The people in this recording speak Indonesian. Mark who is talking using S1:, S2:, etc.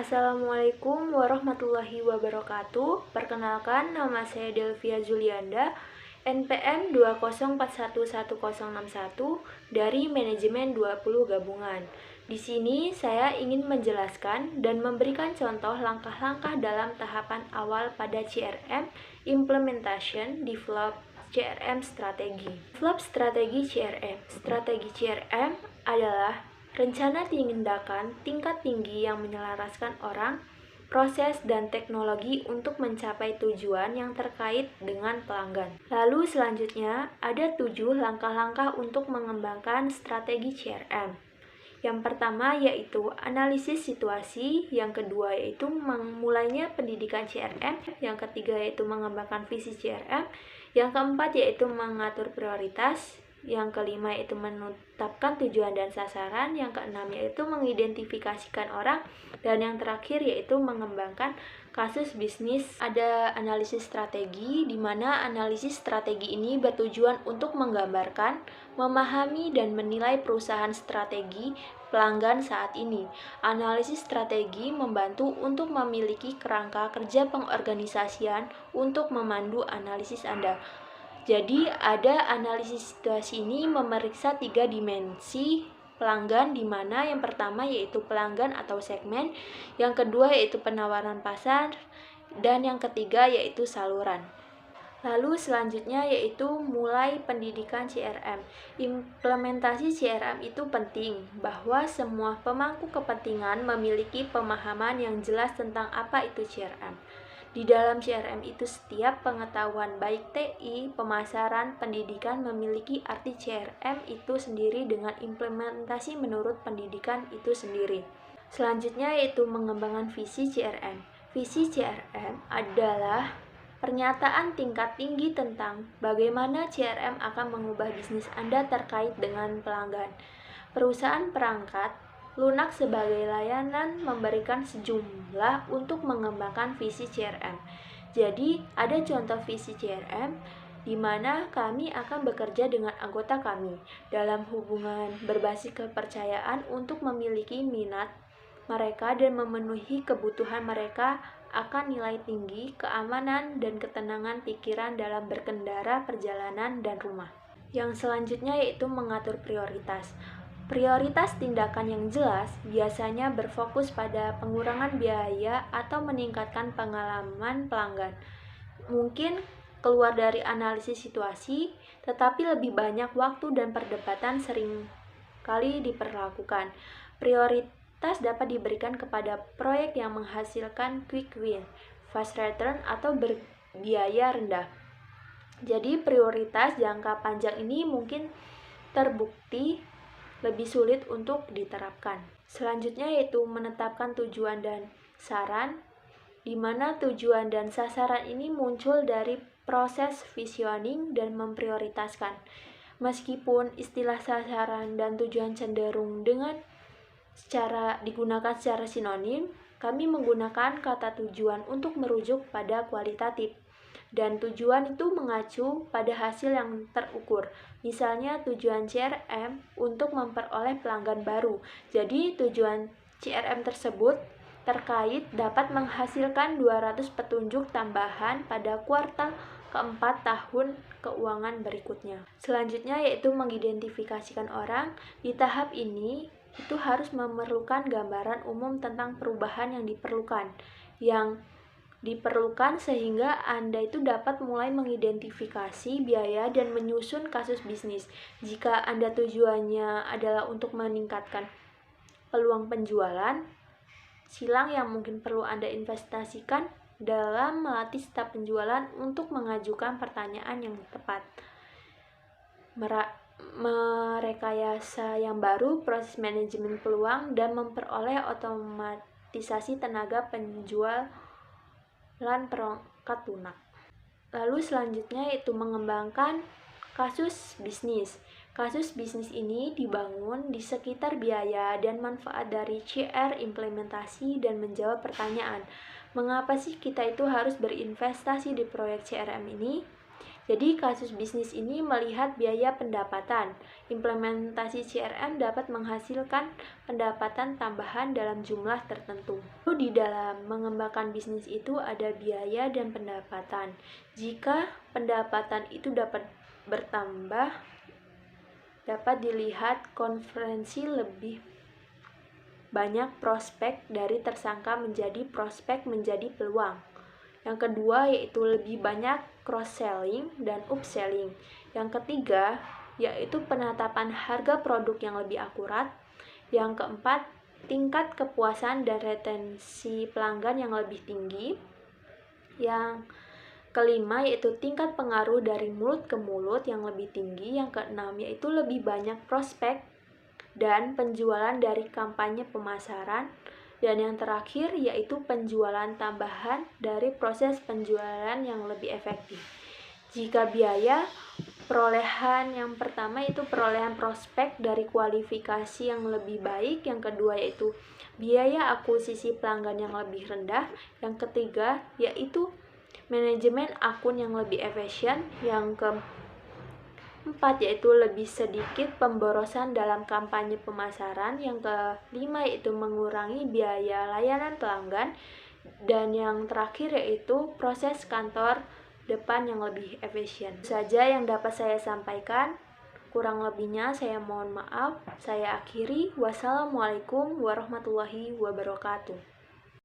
S1: Assalamualaikum warahmatullahi wabarakatuh. Perkenalkan, nama saya Delvia Julianda, NPM 2041161 dari Manajemen 20 Gabungan. Di sini saya ingin menjelaskan dan memberikan contoh langkah-langkah dalam tahapan awal pada CRM Implementation Develop CRM Strategi. Develop strategi CRM. Strategi CRM adalah rencana tindakan tingkat tinggi yang menyelaraskan orang, proses, dan teknologi untuk mencapai tujuan yang terkait dengan pelanggan. Lalu selanjutnya, ada 7 langkah-langkah untuk mengembangkan strategi CRM. Yang pertama yaitu analisis situasi, yang kedua yaitu memulainya pendidikan CRM, yang ketiga yaitu mengembangkan visi CRM, yang keempat yaitu mengatur prioritas, yang kelima yaitu menetapkan tujuan dan sasaran, yang keenam yaitu mengidentifikasikan orang, dan yang terakhir yaitu mengembangkan kasus bisnis. Ada analisis strategi, di mana analisis strategi ini bertujuan untuk menggambarkan, memahami, dan menilai perusahaan strategi pelanggan saat ini. Analisis strategi membantu untuk memiliki kerangka kerja pengorganisasian untuk memandu analisis Anda. Jadi, ada analisis situasi ini memeriksa 3 dimensi pelanggan, di mana yang pertama yaitu pelanggan atau segmen, yang kedua yaitu penawaran pasar, dan yang ketiga yaitu saluran. Lalu selanjutnya yaitu mulai pendidikan CRM. Implementasi CRM itu penting, bahwa semua pemangku kepentingan memiliki pemahaman yang jelas tentang apa itu CRM. Di dalam CRM itu setiap pengetahuan baik TI, pemasaran, pendidikan memiliki arti CRM itu sendiri dengan implementasi menurut pendidikan itu sendiri. Selanjutnya yaitu mengembangkan visi CRM. Visi CRM adalah pernyataan tingkat tinggi tentang bagaimana CRM akan mengubah bisnis Anda terkait dengan pelanggan. Perusahaan perangkat lunak sebagai layanan memberikan sejumlah untuk mengembangkan visi CRM. Jadi, ada contoh visi CRM di mana kami akan bekerja dengan anggota kami dalam hubungan berbasis kepercayaan untuk memiliki minat mereka dan memenuhi kebutuhan mereka akan nilai tinggi, keamanan, dan ketenangan pikiran dalam berkendara, perjalanan, dan rumah. Yang selanjutnya yaitu mengatur prioritas. Prioritas tindakan yang jelas biasanya berfokus pada pengurangan biaya atau meningkatkan pengalaman pelanggan. Mungkin keluar dari analisis situasi, tetapi lebih banyak waktu dan perdebatan sering kali diperlakukan. Prioritas dapat diberikan kepada proyek yang menghasilkan quick win, fast return, atau berbiaya rendah. Jadi prioritas jangka panjang ini mungkin terbukti lebih sulit untuk diterapkan. Selanjutnya yaitu menetapkan tujuan dan sasaran, di mana tujuan dan sasaran ini muncul dari proses visioning dan memprioritaskan. Meskipun istilah sasaran dan tujuan cenderung digunakan secara sinonim, kami menggunakan kata tujuan untuk merujuk pada kualitatif. Dan tujuan itu mengacu pada hasil yang terukur. Misalnya tujuan CRM untuk memperoleh pelanggan baru. Jadi tujuan CRM tersebut terkait dapat menghasilkan 200 petunjuk tambahan pada kuartal keempat tahun keuangan berikutnya. Selanjutnya yaitu mengidentifikasikan orang. Di tahap ini itu harus memerlukan gambaran umum tentang perubahan yang diperlukan sehingga Anda itu dapat mulai mengidentifikasi biaya dan menyusun kasus bisnis. Jika Anda tujuannya adalah untuk meningkatkan peluang penjualan, silang yang mungkin perlu Anda investasikan dalam melatih staf penjualan untuk mengajukan pertanyaan yang tepat. Merekayasa yang baru, proses manajemen peluang, dan memperoleh otomatisasi tenaga penjual perangkat lunak. Lalu selanjutnya yaitu mengembangkan kasus bisnis. Kasus bisnis ini dibangun di sekitar biaya dan manfaat dari CR implementasi dan menjawab pertanyaan, mengapa sih kita itu harus berinvestasi di proyek CRM ini? Jadi kasus bisnis ini melihat biaya pendapatan. Implementasi CRM dapat menghasilkan pendapatan tambahan dalam jumlah tertentu. Di dalam mengembangkan bisnis itu ada biaya dan pendapatan. Jika pendapatan itu dapat bertambah, dapat dilihat konferensi lebih banyak prospek dari tersangka menjadi prospek menjadi peluang. Yang kedua yaitu lebih banyak cross-selling dan upselling. Yang ketiga yaitu penetapan harga produk yang lebih akurat. Yang keempat, tingkat kepuasan dan retensi pelanggan yang lebih tinggi. Yang kelima yaitu tingkat pengaruh dari mulut ke mulut yang lebih tinggi. Yang keenam yaitu lebih banyak prospek dan penjualan dari kampanye pemasaran. Dan yang terakhir yaitu penjualan tambahan dari proses penjualan yang lebih efektif. Jika biaya, perolehan yang pertama itu perolehan prospek dari kualifikasi yang lebih baik. Yang kedua yaitu biaya akuisisi pelanggan yang lebih rendah. Yang ketiga yaitu manajemen akun yang lebih efisien. Yang keempat yaitu lebih sedikit pemborosan dalam kampanye pemasaran. Yang kelima yaitu mengurangi biaya layanan pelanggan. Dan yang terakhir yaitu proses kantor depan yang lebih efisien. Itu saja yang dapat saya sampaikan. Kurang lebihnya saya mohon maaf. Saya akhiri. Wassalamualaikum warahmatullahi wabarakatuh.